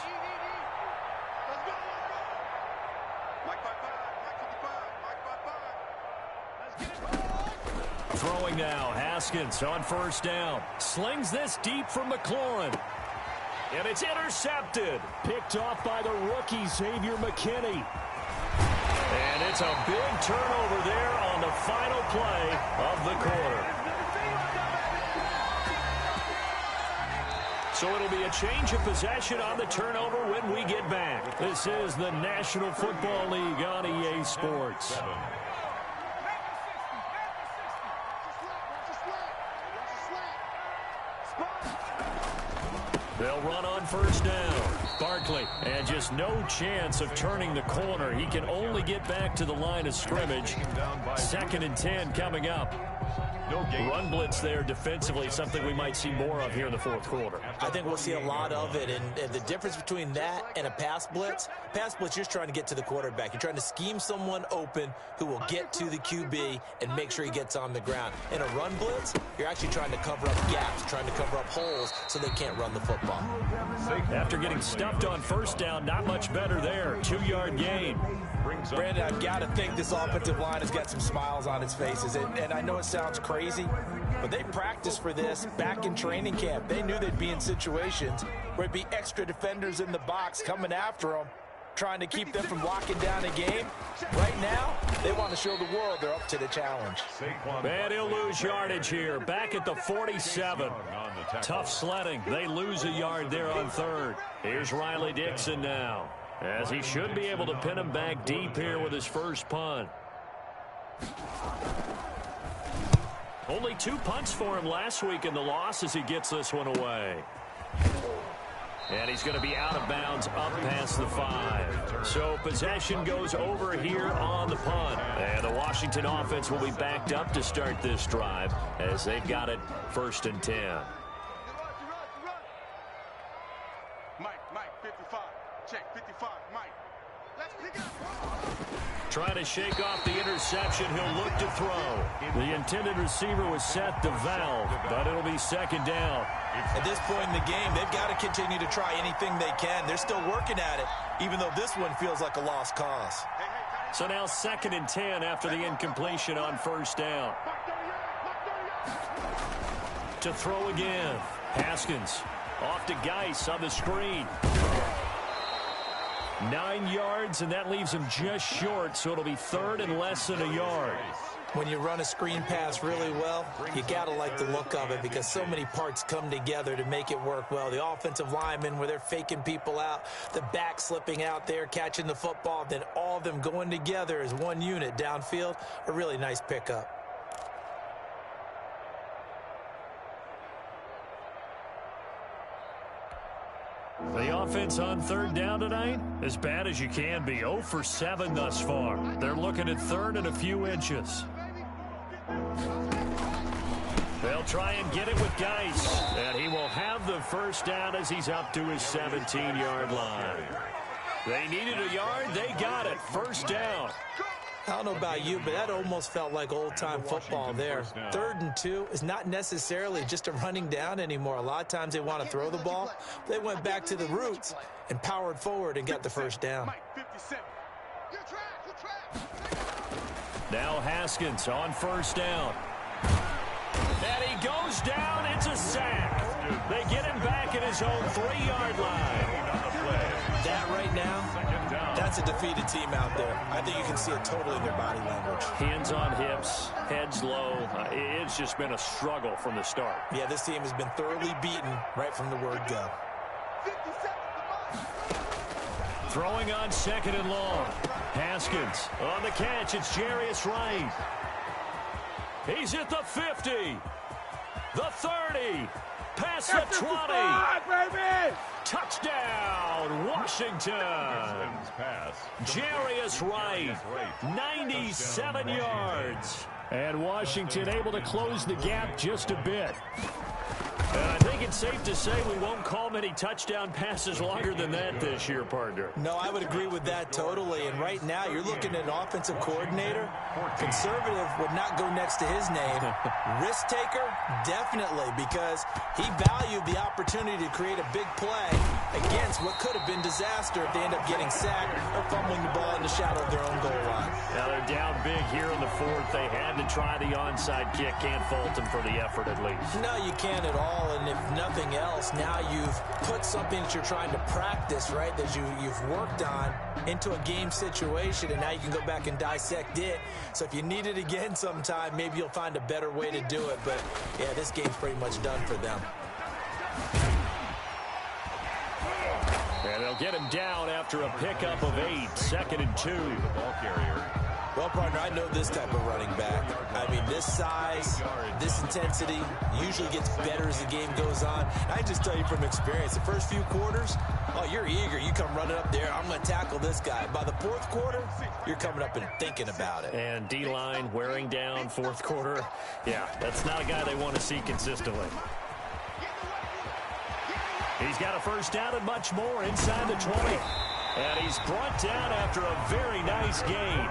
Throwing now, Haskins on first down. Slings this deep from McLaurin. And it's intercepted. Picked off by the rookie, Xavier McKinney. And it's a big turnover there on the final play of the quarter. So it'll be a change of possession on the turnover when we get back. This is the National Football League on EA Sports. They'll run on first down. Barkley, and just no chance of turning the corner. He can only get back to the line of scrimmage. 2nd and 10 coming up. Run blitz there defensively, something we might see more of here in the 4th quarter. I think we'll see a lot of it, and the difference between that and a pass blitz, you're just trying to get to the quarterback. You're trying to scheme someone open who will get to the QB and make sure he gets on the ground. In a run blitz, you're actually trying to cover up gaps, trying to cover up holes so they can't run the football. After getting stuffed on first down, not much better there. 2-yard gain. Brandon, I've got to think this offensive line has got some smiles on its faces. And I know it sounds crazy, but they practiced for this back in training camp. They knew they'd be in situations where it'd be extra defenders in the box coming after them, trying to keep them from locking down a game. Right now, they want to show the world they're up to the challenge. And he'll lose yardage here. Back at the 47. Tough sledding. They lose a yard there on 3rd. Here's Riley Dixon now, as he should be able to pin him back deep here with his first punt. Only 2 punts for him last week in the loss as he gets this one away. And he's going to be out of bounds up past the 5. So possession goes over here on the punt. And the Washington offense will be backed up to start this drive as they've got it 1st and 10. Mike, 55. Check, 55, Mike. Let's pick it up. Trying to shake off the interception. He'll look to throw. The intended receiver was set to valve, but it'll be second down. At this point in the game, they've got to continue to try anything they can. They're still working at it, even though this one feels like a lost cause. So now 2nd and 10 after the incompletion on first down. To throw again. Haskins off to Geis on the screen. 9 yards, and that leaves him just short, so it'll be 3rd and less than a yard. When you run a screen pass really well, you got to like the look of it because so many parts come together to make it work well. The offensive linemen, where they're faking people out, the back slipping out there, catching the football, then all of them going together as one unit downfield. A really nice pickup. The offense on 3rd down tonight, as bad as you can be. 0 for 7 thus far. They're looking at 3rd and a few inches. They'll try and get it with Geis, and he will have the first down as he's up to his 17-yard line. They needed a yard. They got it. First down. I don't know about you, but that almost felt like old-time football there. 3rd and 2 is not necessarily just a running down anymore. A lot of times they want to throw the ball. They went back to the roots and powered forward and got the first down. Now Haskins on first down. And he goes down. It's a sack. They get him back at his own 3-yard line. That right now, that's a defeated team out there. I think you can see it totally in their body language. Hands on hips, heads low. It's just been a struggle from the start. Yeah, this team has been thoroughly beaten right from the word go. Throwing on 2nd and long. Haskins on the catch. It's Jarius Wright. He's at the 50. The 30. Past the 20. Touchdown, Washington. Jarius Wright, 97 yards. And Washington able to close the gap just a bit. And I think it's safe to say we won't call many touchdown passes longer than that this year, partner. No, I would agree with that totally. And right now, you're looking at an offensive coordinator. Conservative would not go next to his name. Risk taker, definitely, because he valued the opportunity to create a big play against what could have been disaster if they end up getting sacked or fumbling the ball in the shadow of their own goal line. Now they're down big here in the 4th. They had to try the onside kick. Can't fault them for the effort at least. No, you can't at all. And if nothing else, now you've put something that you're trying to practice, right, that you've worked on into a game situation, and now you can go back and dissect it. So if you need it again sometime, maybe you'll find a better way to do it. But, yeah, this game's pretty much done for them. And they'll get him down after a pickup of 8. 2nd and 2. The ball carrier. Well, partner, I know this type of running back. I mean, this size, this intensity usually gets better as the game goes on. And I just tell you from experience, the first few quarters, oh, you're eager. You come running up there, I'm going to tackle this guy. By the 4th quarter, you're coming up and thinking about it. And D-line wearing down 4th quarter. Yeah, that's not a guy they want to see consistently. He's got a first down and much more inside the 20. And he's brought down after a very nice gain.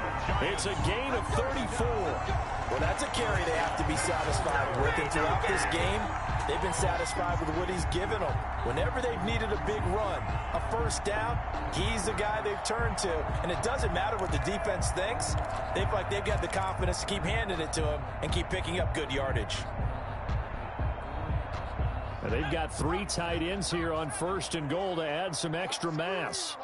It's a gain of 34. Well, that's a carry they have to be satisfied with. And throughout this game, they've been satisfied with what he's given them. Whenever they've needed a big run, a first down, he's the guy they've turned to. And it doesn't matter what the defense thinks. They feel like they've got the confidence to keep handing it to him and keep picking up good yardage. And they've got 3 tight ends here on 1st and goal to add some extra mass.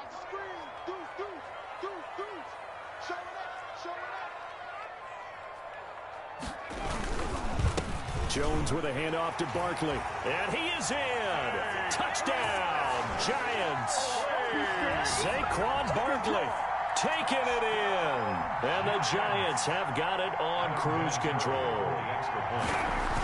Jones with a handoff to Barkley. And he is in. Touchdown, Giants. Saquon Barkley taking it in. And the Giants have got it on cruise control.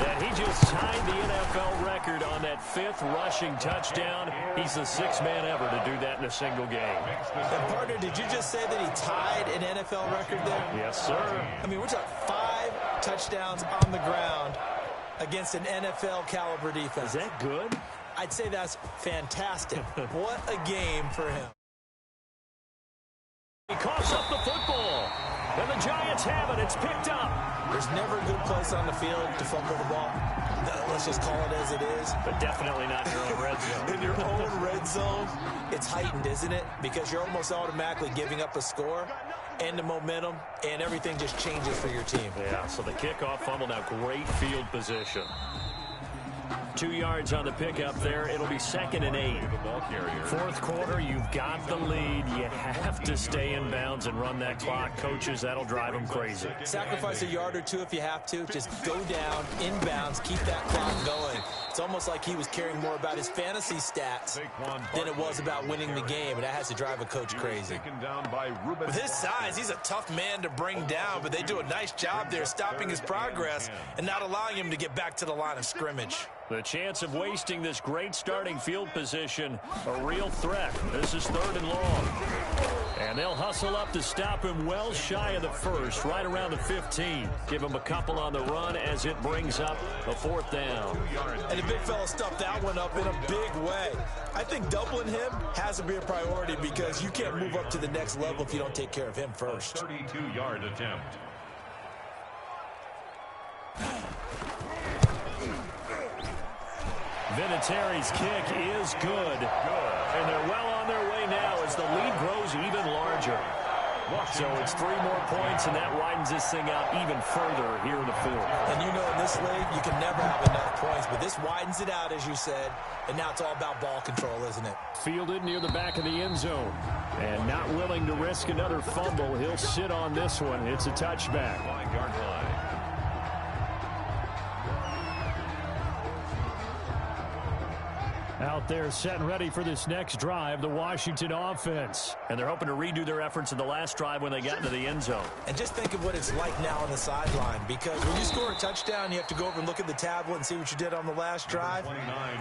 And he just tied the NFL record on that 5th rushing touchdown. He's the 6th man ever to do that in a single game. And partner, did you just say that he tied an NFL record there? Yes, sir. I mean, we're talking 5 touchdowns on the ground against an NFL caliber defense. Is that good? I'd say that's fantastic. What a game for him. He coughs up the football. And the Giants have it. It's picked up. There's never a good place on the field to fumble the ball. Let's just call it as it is. But definitely not in your own red zone. In your own red zone, it's heightened, isn't it? Because you're almost automatically giving up a score and the momentum, and everything just changes for your team. Yeah, so the kickoff fumble, now great field position. 2 yards on the pickup there. It'll be 2nd and 8. Fourth quarter, you've got the lead. You have to stay in bounds and run that clock. Coaches, that'll drive them crazy. Sacrifice a yard or two if you have to. Just go down, in bounds, keep that clock going. It's almost like he was caring more about his fantasy stats than it was about winning the game, and that has to drive a coach crazy. With his size, he's a tough man to bring down, but they do a nice job there stopping his progress and not allowing him to get back to the line of scrimmage. The chance of wasting this great starting field position, a real threat. This is 3rd and long. And they'll hustle up to stop him well shy of the first, right around the 15. Give him a couple on the run as it brings up a 4th down. And the big fella stuffed that one up in a big way. I think doubling him has to be a priority because you can't move up to the next level if you don't take care of him first. 32-yard attempt. Vinatieri's kick is good. And they're well on their way now as the lead grows even larger. So it's 3 more points, and that widens this thing out even further here in the 4th. And you know in this league, you can never have enough points, but this widens it out, as you said, and now it's all about ball control, isn't it? Fielded near the back of the end zone. And not willing to risk another fumble. He'll sit on this one. It's a touchback. 5-yard line. Out there set and ready for this next drive, the Washington offense. And they're hoping to redo their efforts in the last drive when they got into the end zone. And just think of what it's like now on the sideline, because when you score a touchdown, you have to go over and look at the tablet and see what you did on the last drive.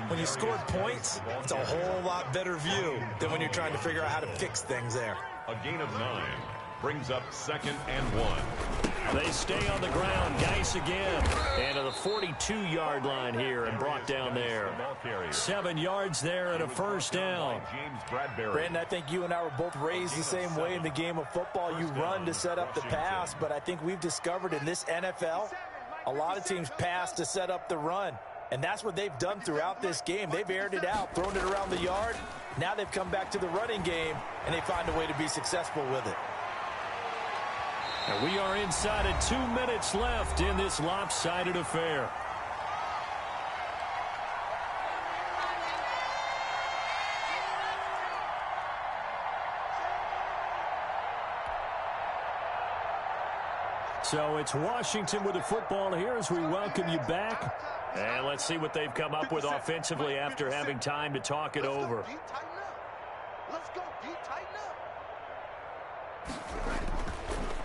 When you scored points, it's a whole lot better view than when you're trying to figure out how to fix things there. A gain of 9 brings up 2nd and 1. They stay on the ground. Geis again. And to the 42-yard line here and brought down there. 7 yards there and a 1st down. Brandon, I think you and I were both raised the same way in the game of football. You run to set up the pass, but I think we've discovered in this NFL, a lot of teams pass to set up the run. And that's what they've done throughout this game. They've aired it out, thrown it around the yard. Now they've come back to the running game, and they find a way to be successful with it. And we are inside of 2 minutes left in this lopsided affair. So it's Washington with the football here as we welcome you back. And let's see what they've come up with offensively after having time to talk it over. Let's go, D. Tighten up.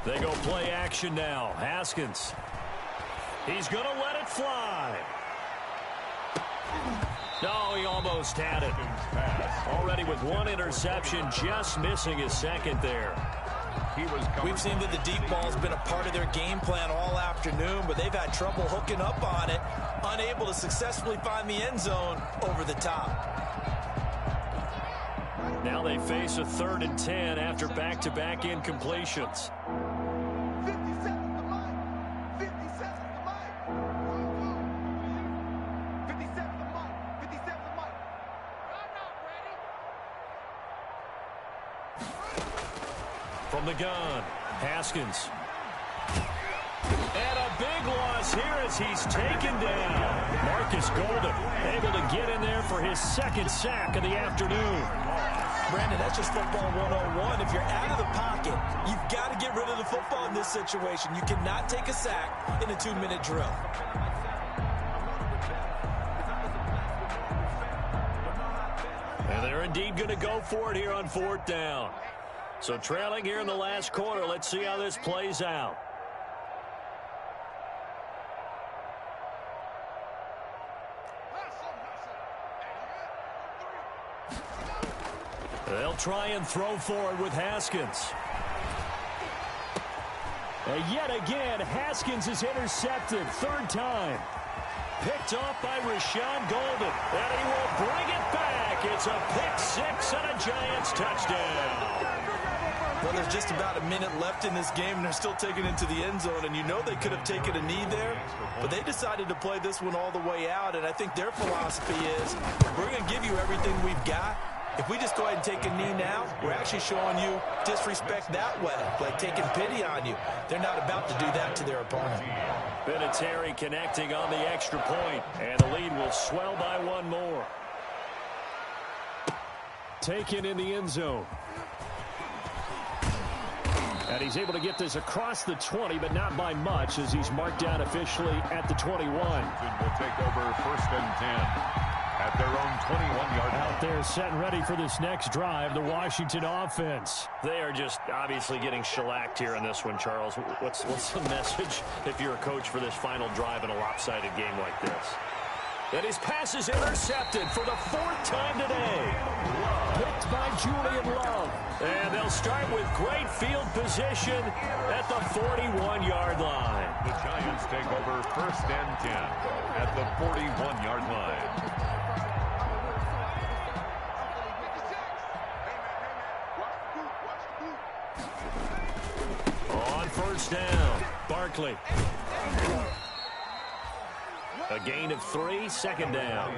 They go play action now. Haskins. He's going to let it fly. No, he almost had it. Already with 1 interception, just missing his 2nd there. We've seen that the deep ball has been a part of their game plan all afternoon, but they've had trouble hooking up on it, unable to successfully find the end zone over the top. Now they face a 3rd and 10 after back-to-back incompletions. 50 seconds to mine. 50 seconds to mine. 50 seconds to mine. 50 seconds to mine. I'm not ready. From the gun, Haskins. And a big loss here as he's taken down. Marcus Golden able to get in there for his 2nd sack of the afternoon. Brandon, that's just football 101. If you're out of the pocket, you've got to get rid of the football in this situation. You cannot take a sack in a 2-minute drill. And they're indeed going to go for it here on 4th down. So trailing here in the last quarter, let's see how this plays out. They'll try and throw forward with Haskins. And yet again, Haskins is intercepted. 3rd time. Picked off by Rashawn Golden. And he will bring it back. It's a pick 6 and a Giants touchdown. Well, there's just about a minute left in this game, and they're still taking it to the end zone. And you know they could have taken a knee there, but they decided to play this one all the way out. And I think their philosophy is, we're going to give you everything we've got. If we just go ahead and take a knee now, we're actually showing you disrespect that way, like taking pity on you. They're not about to do that to their opponent. Vinatieri connecting on the extra point, and the lead will swell by one more. Taken in the end zone. And he's able to get this across the 20, but not by much, as he's marked down officially at the 21. Will take over 1st and 10 at their own 21-yard line. Out there set and ready for this next drive, the Washington offense. They are just obviously getting shellacked here in this one, Charles. What's the message if you're a coach for this final drive in a lopsided game like this? And his pass is intercepted for the 4th time today. Picked by Julian Love. And they'll start with great field position at the 41-yard line. The Giants take over 1st and 10 at the 41-yard line. On 1st down, Barkley. A gain of 3, 2nd down.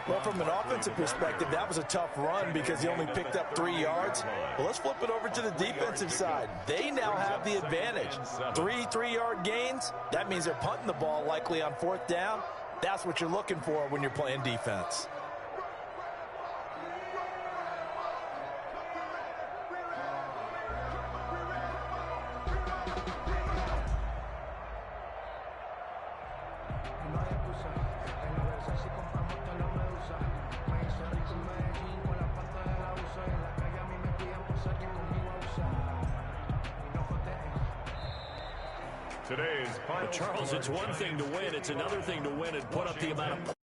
Well, from an offensive perspective, that was a tough run because he only picked up 3 yards. Well, let's flip it over to the defensive side. They now have the advantage. 3 3-yard gains. That means they're punting the ball likely on 4th down. That's what you're looking for when you're playing defense. Today's final Charles, it's one thing to win. It's another thing to win and put up the amount of